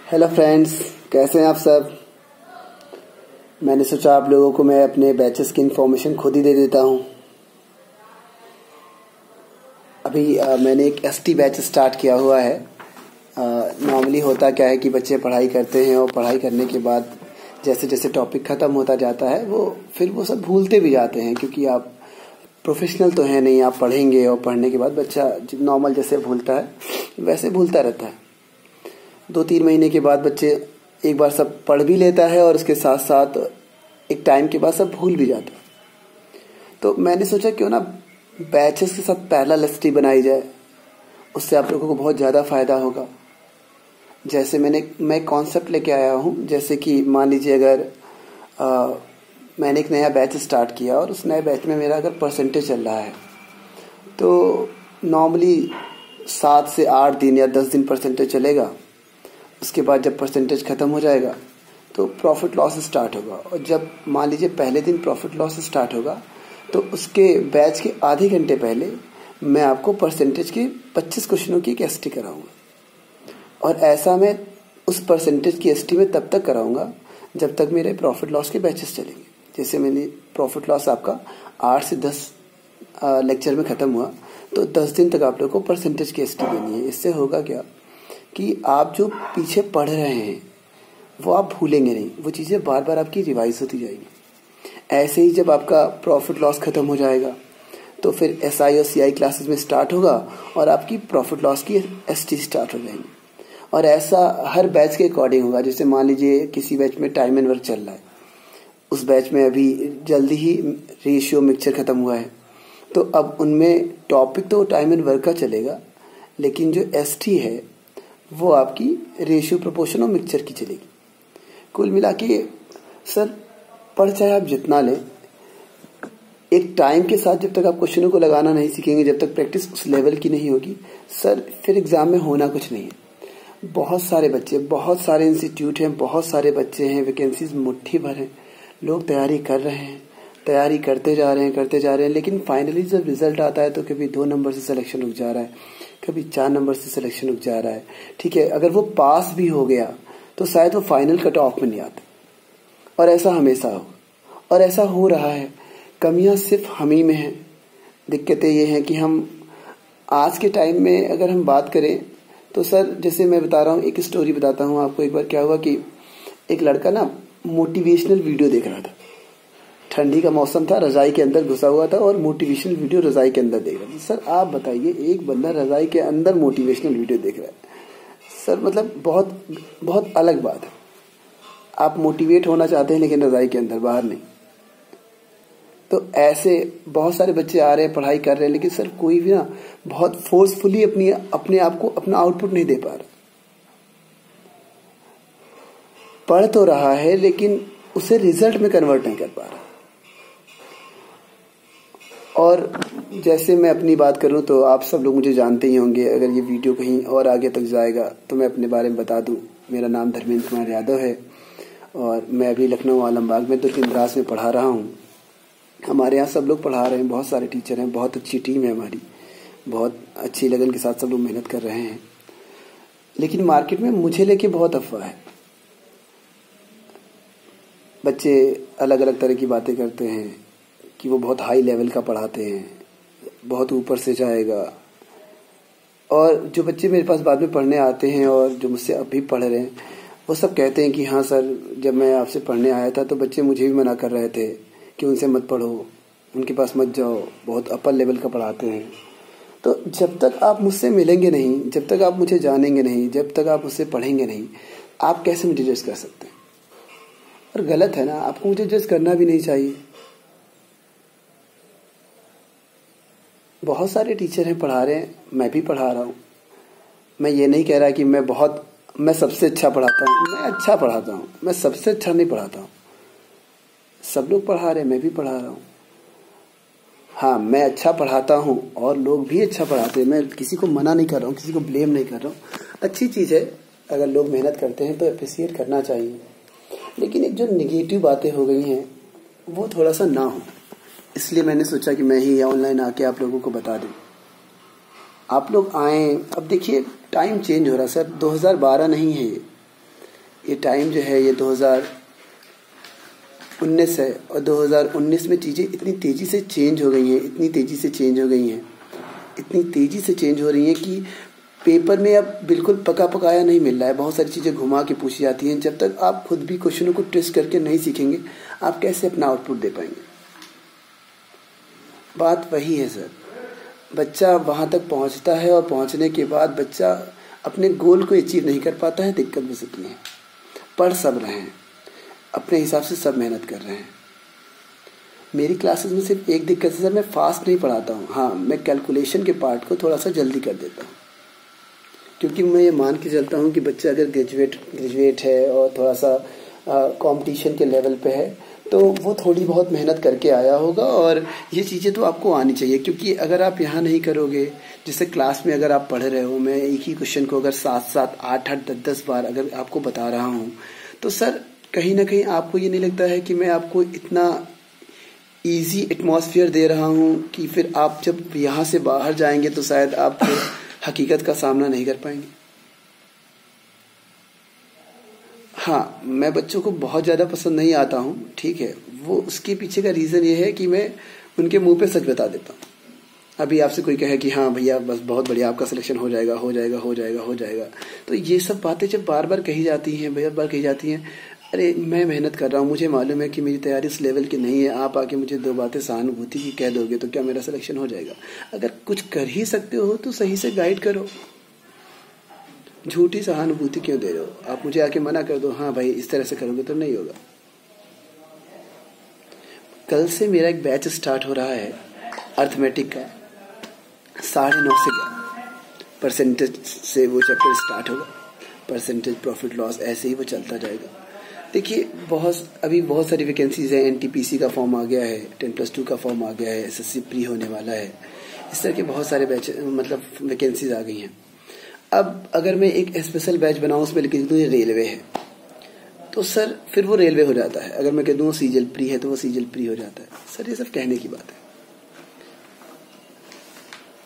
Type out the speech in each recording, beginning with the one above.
Hello friends, कैसे हैं आप सब। मैंने सोचा आप लोगों को मैं अपने बैचेस की इन्फॉर्मेशन खुद ही दे देता हूं। अभी मैंने एक एसटी बैच स्टार्ट किया हुआ है। नॉर्मली होता क्या है कि बच्चे पढ़ाई करते हैं और पढ़ाई करने के बाद जैसे जैसे टॉपिक ख़त्म होता जाता है वो सब भूलते भी जाते हैं, क्योंकि आप प्रोफेशनल तो हैं नहीं। आप पढ़ेंगे और पढ़ने के बाद बच्चा नॉर्मल जैसे भूलता है वैसे भूलता रहता है। 2-3 महीने के बाद बच्चे एक बार सब पढ़ भी लेता है और उसके साथ साथ एक टाइम के बाद सब भूल भी जाता है। तो मैंने सोचा क्यों ना बैचेस के साथ पैरेलल एसटी बनाई जाए, उससे आप लोगों को बहुत ज़्यादा फ़ायदा होगा। जैसे मैं कॉन्सेप्ट लेके आया हूँ, जैसे कि मान लीजिए अगर मैंने एक नया बैच स्टार्ट किया और उस नए बैच में मेरा अगर परसेंटेज चल रहा है तो नॉर्मली 7 से 8 दिन या 10 दिन परसेंटेज चलेगा। उसके बाद जब परसेंटेज ख़त्म हो जाएगा तो प्रॉफिट लॉस स्टार्ट होगा, और जब मान लीजिए पहले दिन प्रॉफिट लॉस स्टार्ट होगा तो उसके बैच के आधे घंटे पहले मैं आपको परसेंटेज के 25 क्वेश्चनों की एक एसटी कराऊंगा। और ऐसा मैं उस परसेंटेज की एसटी में तब तक कराऊंगा जब तक मेरे प्रॉफिट लॉस के बैचेस चलेंगे। जैसे मैंने प्रॉफिट लॉस आपका 8 से 10 लेक्चर में ख़त्म हुआ तो 10 दिन तक आप लोग को परसेंटेज की एसटी देनी है। इससे होगा क्या कि आप जो पीछे पढ़ रहे हैं वो आप भूलेंगे नहीं, वो चीज़ें बार बार आपकी रिवाइज होती जाएगी। ऐसे ही जब आपका प्रॉफिट लॉस ख़त्म हो जाएगा तो फिर एसआई और सीआई क्लासेस में स्टार्ट होगा और आपकी प्रॉफिट लॉस की एसटी स्टार्ट हो जाएगी। और ऐसा हर बैच के अकॉर्डिंग होगा। जैसे मान लीजिए किसी बैच में टाइम एंड वर्क चल रहा है, उस बैच में अभी जल्दी ही रेशियो मिक्सचर ख़त्म हुआ है, तो अब उनमें टॉपिक तो टाइम एंड वर्क का चलेगा, लेकिन जो एसटी है वो आपकी रेशियो प्रोपोर्शन और मिक्सचर की चलेगी। कुल मिला के सर पढ़ चाहे आप जितना लें, एक टाइम के साथ जब तक आप क्वेश्चनों को लगाना नहीं सीखेंगे, जब तक प्रैक्टिस उस लेवल की नहीं होगी सर, फिर एग्जाम में होना कुछ नहीं है। बहुत सारे बच्चे, बहुत सारे इंस्टीट्यूट हैं, बहुत सारे बच्चे हैं, वैकेंसीज मुट्ठी भर हैं, लोग तैयारी कर रहे हैं, तैयारी करते जा रहे हैं, लेकिन फाइनली जब रिजल्ट आता है तो कभी 2 नंबर से सिलेक्शन रुक जा रहा है, कभी 4 नंबर से सिलेक्शन रुक जा रहा है। ठीक है, अगर वो पास भी हो गया तो शायद वो फाइनल कट ऑफ में नहीं आता, और ऐसा हमेशा हो, और ऐसा हो रहा है। कमियां सिर्फ हम ही में हैं। दिक्कतें ये हैं कि हम आज के टाइम में अगर हम बात करें तो सर, जैसे मैं बता रहा हूँ, एक स्टोरी बताता हूँ आपको। एक बार क्या हुआ कि एक लड़का ना मोटिवेशनल वीडियो देख रहा था। ठंडी का मौसम था, रजाई के अंदर घुसा हुआ था और मोटिवेशनल वीडियो रजाई के अंदर देख रहा था। सर आप बताइए, एक बंदा रजाई के अंदर मोटिवेशनल वीडियो देख रहा है, सर मतलब बहुत बहुत अलग बात है। आप मोटिवेट होना चाहते हैं लेकिन रजाई के अंदर, बाहर नहीं। तो ऐसे बहुत सारे बच्चे आ रहे हैं, पढ़ाई कर रहे हैं, लेकिन सर कोई भी ना बहुत फोर्सफुली अपने आप को अपना आउटपुट नहीं दे पा रहा। पढ़ तो रहा है लेकिन उसे रिजल्ट में कन्वर्ट नहीं कर पा रहा। और जैसे मैं अपनी बात करूं तो आप सब लोग मुझे जानते ही होंगे। अगर ये वीडियो कहीं और आगे तक जाएगा तो मैं अपने बारे में बता दूं। मेरा नाम धर्मेंद्र कुमार यादव है और मैं अभी लखनऊ आलमबाग में दुर्गेंद्रास में पढ़ा रहा हूं। हमारे यहाँ सब लोग पढ़ा रहे हैं, बहुत सारे टीचर हैं, बहुत अच्छी टीम है हमारी, बहुत अच्छी लगन के साथ सब लोग मेहनत कर रहे हैं। लेकिन मार्केट में मुझे लेके बहुत अफवाह है। बच्चे अलग अलग तरह की बातें करते हैं कि वो बहुत हाई लेवल का पढ़ाते हैं, बहुत ऊपर से जाएगा। और जो बच्चे मेरे पास बाद में पढ़ने आते हैं और जो मुझसे अभी पढ़ रहे हैं, वो सब कहते हैं कि हाँ सर, जब मैं आपसे पढ़ने आया था तो बच्चे मुझे भी मना कर रहे थे कि उनसे मत पढ़ो, उनके पास मत जाओ, बहुत अपर लेवल का पढ़ाते हैं। तो जब तक आप मुझसे मिलेंगे नहीं, जब तक आप मुझे जानेंगे नहीं, जब तक आप मुझसे पढ़ेंगे नहीं, आप कैसे मुझे जज कर सकते हैं। और गलत है ना, आपको मुझे जज करना भी नहीं चाहिए। बहुत सारे टीचर हैं, पढ़ा रहे हैं, मैं भी पढ़ा रहा हूँ। मैं ये नहीं कह रहा कि मैं सबसे अच्छा पढ़ाता हूँ। मैं अच्छा पढ़ाता हूँ, मैं सबसे अच्छा नहीं पढ़ाता हूँ। सब लोग पढ़ा रहे हैं, मैं भी पढ़ा रहा हूँ। हाँ, मैं अच्छा पढ़ाता हूँ और लोग भी अच्छा पढ़ाते हैं। मैं किसी को मना नहीं कर रहा हूँ, किसी को ब्लेम नहीं कर रहा हूँ। अच्छी चीज़ है, अगर लोग मेहनत करते हैं तो अप्रिशिएट करना चाहिए। लेकिन एक जो निगेटिव बातें हो गई हैं वो थोड़ा सा ना हो, इसलिए मैंने सोचा कि मैं ही ऑनलाइन आके आप लोगों को बता दूं। आप लोग आए। अब देखिए टाइम चेंज हो रहा है सर, 2012 नहीं है ये, ये टाइम जो है ये 2019 है, और 2019 में चीज़ें इतनी तेज़ी से चेंज हो गई हैं, इतनी तेज़ी से चेंज हो गई हैं, इतनी तेज़ी से चेंज हो रही हैं कि पेपर में अब बिल्कुल पका पकाया नहीं मिल रहा है। बहुत सारी चीज़ें घुमा के पूछी जाती हैं। जब तक आप खुद भी क्वेश्चनों को ट्विस्ट करके नहीं सीखेंगे, आप कैसे अपना आउटपुट दे पाएंगे? बात वही है सर। बच्चा वहाँ तक पहुँचता है और पहुँचने के बाद बच्चा अपने गोल को अचीव नहीं कर पाता है। दिक्कत बस इतनी है। पढ़ सब रहे हैं, अपने हिसाब से सब मेहनत कर रहे हैं। मेरी क्लासेस में सिर्फ एक दिक्कत है सर, मैं फास्ट नहीं पढ़ाता हूँ। हाँ, मैं कैलकुलेशन के पार्ट को थोड़ा सा जल्दी कर देता हूँ, क्योंकि मैं ये मान के चलता हूँ कि बच्चा अगर ग्रेजुएट है और थोड़ा सा कंपटीशन के लेवल पे है, तो वो थोड़ी बहुत मेहनत करके आया होगा, और ये चीज़ें तो आपको आनी चाहिए। क्योंकि अगर आप यहाँ नहीं करोगे, जैसे क्लास में अगर आप पढ़ रहे हो, मैं एक ही क्वेश्चन को अगर 7-7, 8-8, 10-10 बार अगर आपको बता रहा हूँ, तो सर कहीं ना कहीं आपको ये नहीं लगता है कि मैं आपको इतना ईजी एटमॉस्फेयर दे रहा हूँ कि फिर आप जब यहाँ से बाहर जाएंगे तो शायद आप हकीकत का सामना नहीं कर पाएंगे। हाँ, मैं बच्चों को बहुत ज़्यादा पसंद नहीं आता हूँ, ठीक है। वो उसके पीछे का रीज़न ये है कि मैं उनके मुंह पे सच बता देता हूँ। अभी आपसे कोई कहे कि हाँ भैया बस बहुत बढ़िया, आपका सिलेक्शन हो जाएगा, हो जाएगा, हो जाएगा, हो जाएगा, तो ये सब बातें जब बार बार कही जाती हैं, बार कही जाती हैं, अरे मैं मेहनत कर रहा हूँ, मुझे मालूम है कि मेरी तैयारी इस लेवल की नहीं है, आप आके मुझे 2 बातें सहानुभूति की कह दोगे तो क्या मेरा सिलेक्शन हो जाएगा? अगर कुछ कर ही सकते हो तो सही से गाइड करो। झूठी सहानुभूति क्यों दे रहे हो? आप मुझे आके मना कर दो, हाँ भाई इस तरह से करोगे तो नहीं होगा। कल से मेरा एक बैच स्टार्ट हो रहा है अर्थमेटिक का, 9:30 से 11 परसेंटेज से वो चैप्टर स्टार्ट होगा। परसेंटेज, प्रॉफिट लॉस, ऐसे ही वो चलता जाएगा। देखिए अभी बहुत सारी वैकेंसीज हैं। एनटीपीसी का फॉर्म आ गया है, 10+2 का फॉर्म आ गया है, एसएससी प्री होने वाला है। इस तरह के बहुत सारे बैच वैकेंसीज आ गई हैं। अब अगर मैं एक स्पेशल बैच बनाऊं, उसमें लिख दूं ये रेलवे है, तो सर फिर वो रेलवे हो जाता है। अगर मैं कह दूं सीजीएल प्री है तो वो सीजीएल प्री हो जाता है। सर ये सब कहने की बात है।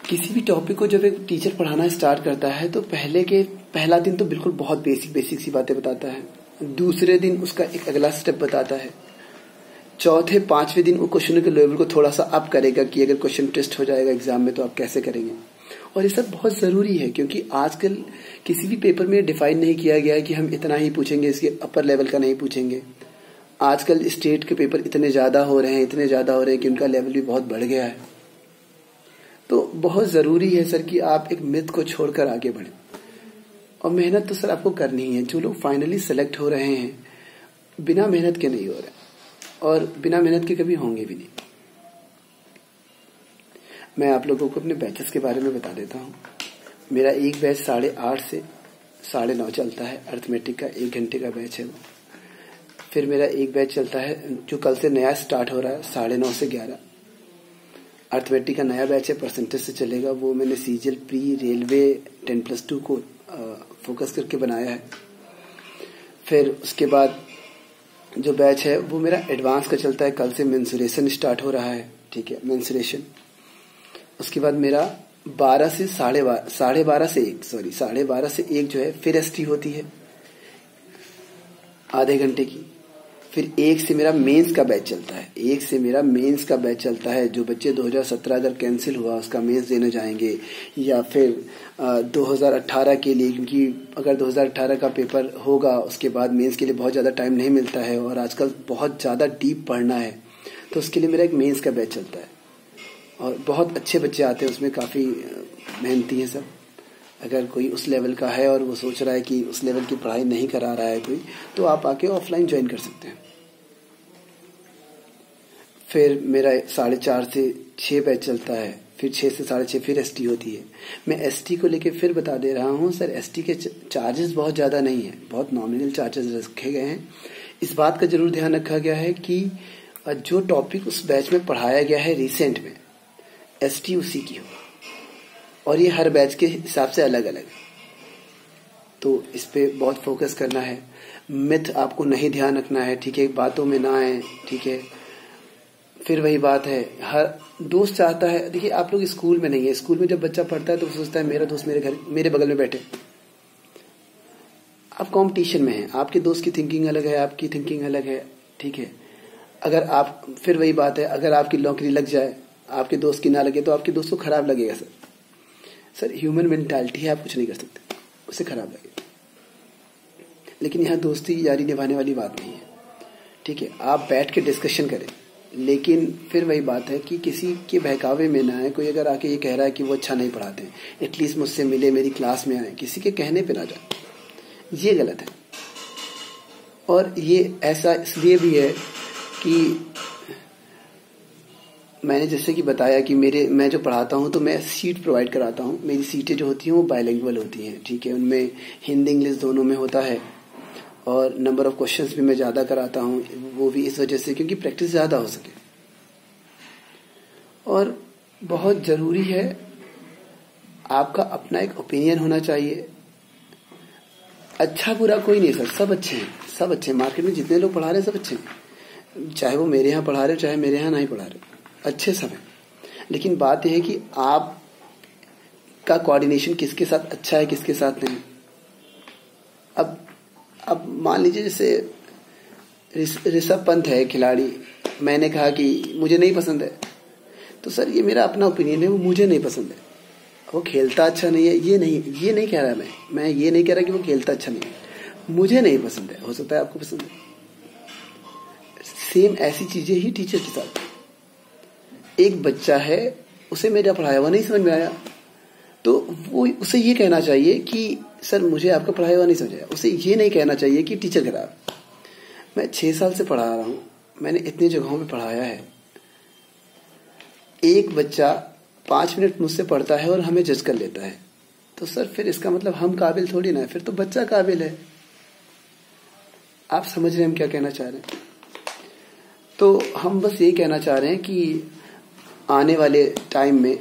किसी भी टॉपिक को जब एक टीचर पढ़ाना स्टार्ट करता है तो पहला दिन तो बिल्कुल बहुत बेसिक सी बातें बताता है। दूसरे दिन उसका एक अगला स्टेप बताता है। चौथे 5वें दिन वो क्वेश्चन के लेवल को थोड़ा सा अप करेगा कि अगर क्वेश्चन टेस्ट हो जाएगा एग्जाम में तो आप कैसे करेंगे। और ये सब बहुत ज़रूरी है, क्योंकि आजकल किसी भी पेपर में डिफाइन नहीं किया गया है कि हम इतना ही पूछेंगे, इसके अपर लेवल का नहीं पूछेंगे। आजकल स्टेट के पेपर इतने ज़्यादा हो रहे हैं कि उनका लेवल भी बहुत बढ़ गया है। तो बहुत ज़रूरी है सर कि आप एक मिथ को छोड़कर आगे बढ़ें। और मेहनत तो सर आपको करनी ही है। जो लोग फाइनली सेलेक्ट हो रहे हैं बिना मेहनत के नहीं हो रहे, और बिना मेहनत के कभी होंगे भी नहीं। मैं आप लोगों को अपने बैचेस के बारे में बता देता हूँ। मेरा एक बैच 8:30 से 9:30 चलता है। अर्थमेटिक का 1 घंटे का बैच है वो। फिर मेरा एक बैच चलता है जो कल से नया स्टार्ट हो रहा है, 9:30 से 11। अर्थमेटिक का नया बैच है, परसेंटेज से चलेगा। वो मैंने सीजीएल प्री, रेलवे, 10+2 को फोकस करके बनाया है। फिर उसके बाद जो बैच है वो मेरा एडवांस का चलता है। कल से मेंसुरेशन स्टार्ट हो रहा है, ठीक है, मेंसुरेशन। उसके बाद मेरा 12 से 12:30 से 1 जो है फिर एसटी होती है आधे घंटे की। फिर 1 से मेरा मेंस का बैच चलता है। जो बच्चे 2017 अगर कैंसिल हुआ उसका मेंस देने जाएंगे, या फिर 2018 के लिए, क्योंकि अगर 2018 का पेपर होगा उसके बाद मेंस के लिए बहुत ज़्यादा टाइम नहीं मिलता है और आजकल बहुत ज़्यादा डीप पढ़ना है, तो उसके लिए मेरा एक मेंस का बैच चलता है। और बहुत अच्छे बच्चे आते हैं उसमें, काफ़ी मेहनती हैं सब। अगर कोई उस लेवल का है और वो सोच रहा है कि उस लेवल की पढ़ाई नहीं करा रहा है कोई, तो आप आके ऑफलाइन ज्वाइन कर सकते हैं। फिर मेरा 4:30 से 6 बैच चलता है। फिर 6 से 6:30 फिर एसटी होती है। मैं एसटी को लेके फिर बता दे रहा हूँ सर, एसटी के चार्जेस बहुत ज़्यादा नहीं है, बहुत नॉमिनल चार्जेस रखे गए हैं। इस बात का जरूर ध्यान रखा गया है कि जो टॉपिक उस बैच में पढ़ाया गया है रिसेंट में, एसटी उसी की हो, और ये हर बैच के हिसाब से अलग अलग है। तो इस पे बहुत फोकस करना है। मिथ आपको नहीं ध्यान रखना है, ठीक है, बातों में ना आए, ठीक है। फिर वही बात है, हर दोस्त चाहता है, देखिए आप लोग स्कूल में नहीं है, स्कूल में जब बच्चा पढ़ता है तो सोचता है मेरा दोस्त मेरे बगल में बैठे। आप कंपटीशन में हैं, आपके दोस्त की थिंकिंग अलग है, आपकी थिंकिंग अलग है, ठीक है। अगर आप, फिर वही बात है, अगर आपकी नौकरी लग जाए, आपके दोस्त की ना लगे, तो आपके दोस्त को खराब लगेगा सर। सर ह्यूमन मेंटालिटी है, आप कुछ नहीं कर सकते, उसे खराब लगेगा। लेकिन यहाँ दोस्ती यारी निभाने वाली बात नहीं है, ठीक है। आप बैठ के डिस्कशन करें, लेकिन फिर वही बात है कि किसी के बहकावे में ना आए। कोई अगर आके ये कह रहा है कि वो अच्छा नहीं पढ़ाते हैं, एटलीस्ट मुझसे मिले, मेरी क्लास में आए, किसी के कहने पे ना जाए, ये गलत है। और ये ऐसा इसलिए भी है कि मैंने जैसे कि बताया कि मैं जो पढ़ाता हूँ तो मैं सीट प्रोवाइड कराता हूँ। मेरी सीटें जो होती हैं वो बायलिंगुअल होती हैं, ठीक है। उनमें हिंदी इंग्लिश दोनों में होता है, और नंबर ऑफ क्वेश्चंस भी मैं ज़्यादा कराता हूँ, वो भी इस वजह से क्योंकि प्रैक्टिस ज़्यादा हो सके। और बहुत ज़रूरी है, आपका अपना एक ओपिनियन होना चाहिए। अच्छा बुरा कोई नहीं सर, सब अच्छे हैं, सब अच्छे हैं। मार्केट में जितने लोग पढ़ा रहे हैं सब अच्छे हैं, चाहे वो मेरे यहाँ पढ़ा रहे हो, चाहे मेरे यहाँ नहीं पढ़ा रहे, अच्छे सब हैं। लेकिन बात यह है कि आप का कोऑर्डिनेशन किसके साथ अच्छा है, किसके साथ नहीं। अब मान लीजिए जैसे ऋषभ पंत है खिलाड़ी, मैंने कहा कि मुझे नहीं पसंद है, तो सर ये मेरा अपना ओपिनियन है, वो मुझे नहीं पसंद है। वो खेलता अच्छा नहीं है, ये नहीं कह रहा मैं ये नहीं कह रहा कि वो खेलता अच्छा नहीं है, मुझे नहीं पसंद है, हो सकता है आपको पसंद है। सेम ऐसी चीजें ही टीचर के साथ। एक बच्चा है, उसे मेरा पढ़ाया हुआ नहीं समझ में आया, तो वो उसे ये कहना चाहिए कि सर मुझे आपका पढ़ाया हुआ नहीं समझ आया। उसे ये नहीं कहना चाहिए कि टीचर खराब। मैं 6 साल से पढ़ा रहा हूँ, मैंने इतनी जगहों पे पढ़ाया है। एक बच्चा 5 मिनट मुझसे पढ़ता है और हमें जज कर लेता है, तो सर फिर इसका मतलब हम काबिल थोड़ी ना है, फिर तो बच्चा काबिल है। आप समझ रहे हैं हम क्या कहना चाह रहे हैं। तो हम बस यही कहना चाह रहे हैं कि आने वाले टाइम में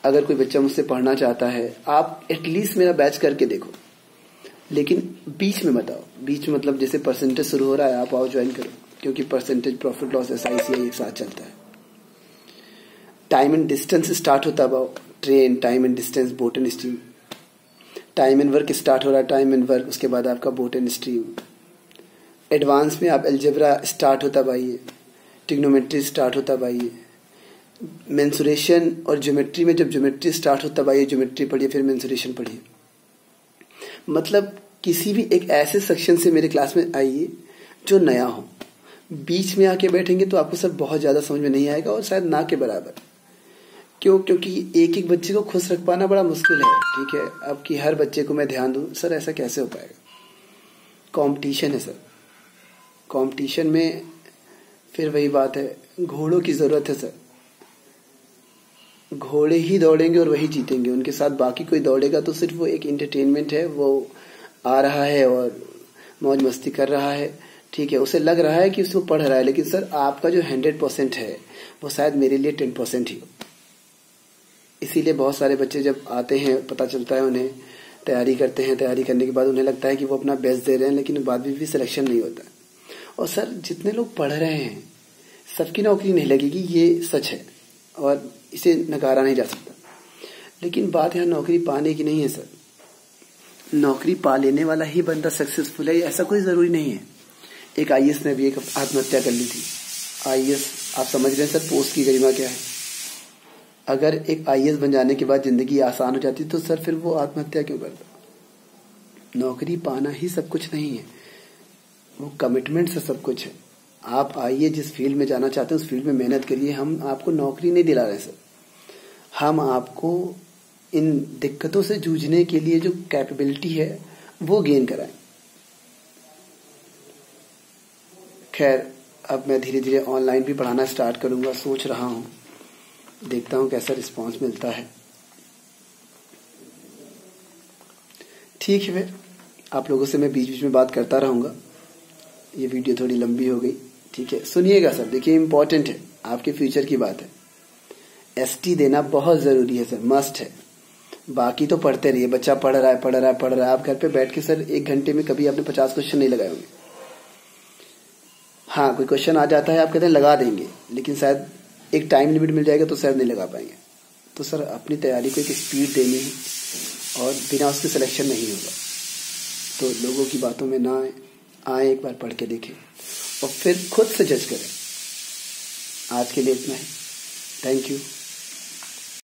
अगर कोई बच्चा मुझसे पढ़ना चाहता है, आप एटलीस्ट मेरा बैच करके देखो, लेकिन बीच में मत आओ। बीच मतलब जैसे परसेंटेज शुरू हो रहा है, आप आओ ज्वाइन करो, क्योंकि परसेंटेज, प्रॉफिट लॉस, SICI एक साथ चलता है। टाइम एंड डिस्टेंस स्टार्ट होता है, train, time and distance, boat and stream. Time and work start हो रहा है, टाइम एंड वर्क, उसके बाद आपका बोट एंड स्ट्रीम। एडवांस में आप अलजेब्रा स्टार्ट होता भाई, ट्रिग्नोमेट्री स्टार्ट होता भाई, मेंसुरेशन और ज्योमेट्री में जब ज्योमेट्री स्टार्ट होता भाई, ज्योमेट्री पढ़िए, फिर मेंसुरेशन पढ़िए। मतलब किसी भी एक ऐसे सेक्शन से मेरे क्लास में आइए जो नया हो। बीच में आके बैठेंगे तो आपको सब बहुत ज्यादा समझ में नहीं आएगा, और शायद ना के बराबर। क्योंकि एक एक बच्चे को खुश रख पाना बड़ा मुश्किल है, ठीक है। अब कि हर बच्चे को मैं ध्यान दूं, सर ऐसा कैसे हो पाएगा। कंपटीशन है सर, कंपटीशन में फिर वही बात है, घोड़ों की जरूरत है सर। घोड़े ही दौड़ेंगे और वही जीतेंगे, उनके साथ बाकी कोई दौड़ेगा तो सिर्फ वो एक एंटरटेनमेंट है, वो आ रहा है और मौज मस्ती कर रहा है, ठीक है। उसे लग रहा है कि उसको पढ़ रहा है, लेकिन सर आपका जो 100% है वो शायद मेरे लिए 10% ही हो। इसीलिए बहुत सारे बच्चे जब आते हैं, पता चलता है उन्हें, तैयारी करते हैं, तैयारी करने के बाद उन्हें लगता है कि वो अपना बेस्ट दे रहे हैं, लेकिन बाद में भी सिलेक्शन नहीं होता। और सर जितने लोग पढ़ रहे हैं सबकी नौकरी नहीं लगेगी, ये सच है और इसे नकारा नहीं जा सकता। लेकिन बात यहाँ नौकरी पाने की नहीं है सर, नौकरी पा लेने वाला ही बंदा सक्सेसफुल है, ऐसा कोई जरूरी नहीं है। एक IAS ने भी एक आत्महत्या कर ली थी। IAS, आप समझ रहे हैं सर पोस्ट की गरिमा क्या है। अगर एक IAS बन जाने के बाद जिंदगी आसान हो जाती तो सर फिर वो आत्महत्या क्यों करता। नौकरी पाना ही सब कुछ नहीं है, वो कमिटमेंट से सब कुछ है। आप आइए, जिस फील्ड में जाना चाहते हैं उस फील्ड में मेहनत करिए। हम आपको नौकरी नहीं दिला रहे सर, हम आपको इन दिक्कतों से जूझने के लिए जो कैपेबिलिटी है वो गेन कराएं। खैर, अब मैं धीरे धीरे ऑनलाइन भी पढ़ाना स्टार्ट करूंगा, सोच रहा हूं, देखता हूं कैसा रिस्पांस मिलता है। ठीक है, फिर आप लोगों से मैं बीच बीच में बात करता रहूंगा। ये वीडियो थोड़ी लंबी हो गई, ठीक है। सुनिएगा सर, देखिए इंपॉर्टेंट है, आपके फ्यूचर की बात है। ST देना बहुत जरूरी है सर, मस्ट है। बाकी तो पढ़ते रहिए, बच्चा पढ़ रहा है। आप घर पे बैठ के सर 1 घंटे में कभी आपने 50 क्वेश्चन नहीं लगाए होंगे। हाँ, कोई क्वेश्चन आ जाता है, आप कहते हैं लगा देंगे, लेकिन शायद एक टाइम लिमिट मिल जाएगा तो शायद नहीं लगा पाएंगे। तो सर अपनी तैयारी को एक स्पीड देनी है और बिना उसके सिलेक्शन नहीं होगा। तो लोगों की बातों में ना आए, एक बार पढ़ के देखें और फिर खुद से जज करें। आज के लिए इतना ही। Thank you.